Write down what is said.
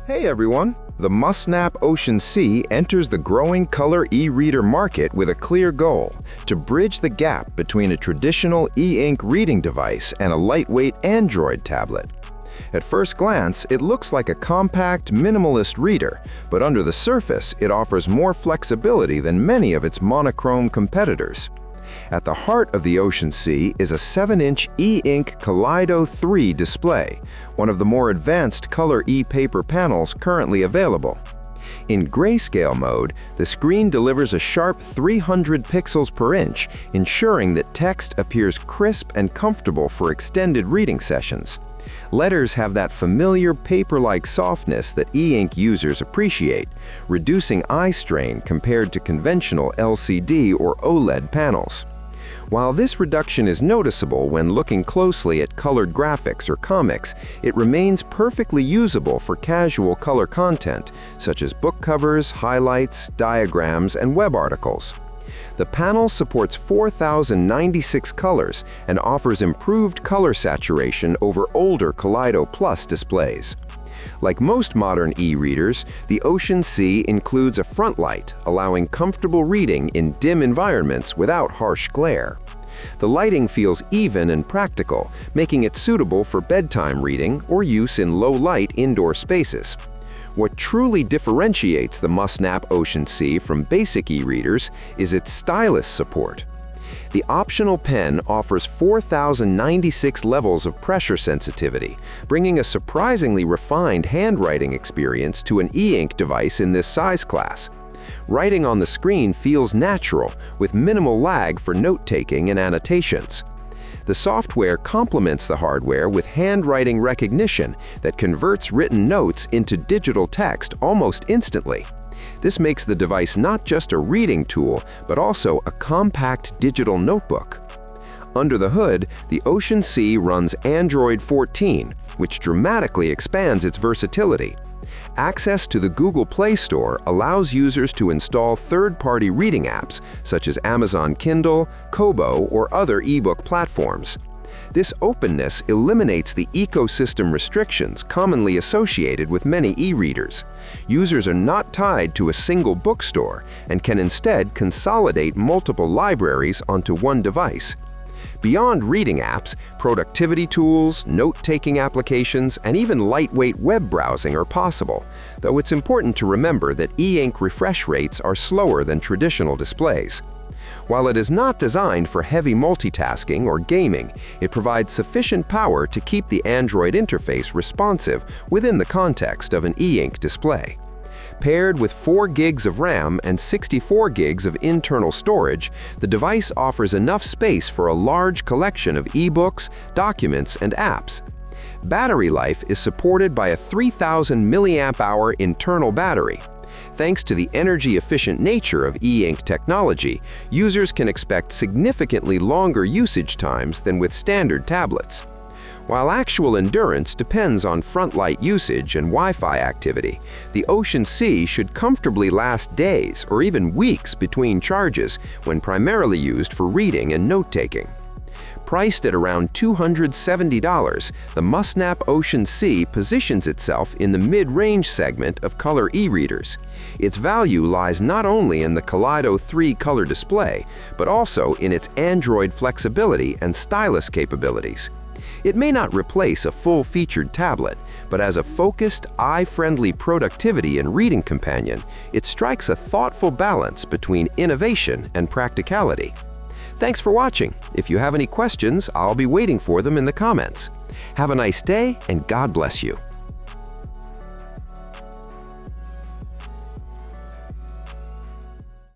Hey everyone! The Musnap Ocean C enters the growing color e-reader market with a clear goal: to bridge the gap between a traditional e-ink reading device and a lightweight Android tablet. At first glance, it looks like a compact, minimalist reader, but under the surface, it offers more flexibility than many of its monochrome competitors. At the heart of the Ocean C is a 7-inch E Ink Kaleido 3 display, one of the more advanced color e-paper panels currently available. In grayscale mode, the screen delivers a sharp 300 pixels per inch, ensuring that text appears crisp and comfortable for extended reading sessions. Letters have that familiar paper-like softness that e-ink users appreciate, reducing eye strain compared to conventional LCD or OLED panels. While this reduction is noticeable when looking closely at colored graphics or comics, it remains perfectly usable for casual color content, such as book covers, highlights, diagrams, and web articles. The panel supports 4,096 colors and offers improved color saturation over older Kaleido Plus displays. Like most modern e-readers, the Ocean C includes a front light, allowing comfortable reading in dim environments without harsh glare. The lighting feels even and practical, making it suitable for bedtime reading or use in low-light indoor spaces. What truly differentiates the Musnap Ocean C from basic e-readers is its stylus support. The optional pen offers 4,096 levels of pressure sensitivity, bringing a surprisingly refined handwriting experience to an e-ink device in this size class. Writing on the screen feels natural, with minimal lag for note-taking and annotations. The software complements the hardware with handwriting recognition that converts written notes into digital text almost instantly. This makes the device not just a reading tool, but also a compact digital notebook. Under the hood, the Ocean C runs Android 14, which dramatically expands its versatility. Access to the Google Play Store allows users to install third-party reading apps such as Amazon Kindle, Kobo, or other ebook platforms. This openness eliminates the ecosystem restrictions commonly associated with many e-readers. Users are not tied to a single bookstore and can instead consolidate multiple libraries onto one device. Beyond reading apps, productivity tools, note-taking applications, and even lightweight web browsing are possible, though it's important to remember that e-ink refresh rates are slower than traditional displays. While it is not designed for heavy multitasking or gaming, it provides sufficient power to keep the Android interface responsive within the context of an e-ink display. Paired with 4 gigs of RAM and 64 gigs of internal storage, the device offers enough space for a large collection of ebooks, documents, and apps. Battery life is supported by a 3,000 mAh internal battery. Thanks to the energy-efficient nature of e-ink technology, users can expect significantly longer usage times than with standard tablets. While actual endurance depends on front light usage and Wi-Fi activity, the Ocean C should comfortably last days or even weeks between charges when primarily used for reading and note-taking. Priced at around $270, the Musnap Ocean C positions itself in the mid-range segment of color e-readers. Its value lies not only in the Kaleido 3 color display, but also in its Android flexibility and stylus capabilities. It may not replace a full-featured tablet, but as a focused, eye-friendly productivity and reading companion, it strikes a thoughtful balance between innovation and practicality. Thanks for watching. If you have any questions, I'll be waiting for them in the comments. Have a nice day, and God bless you.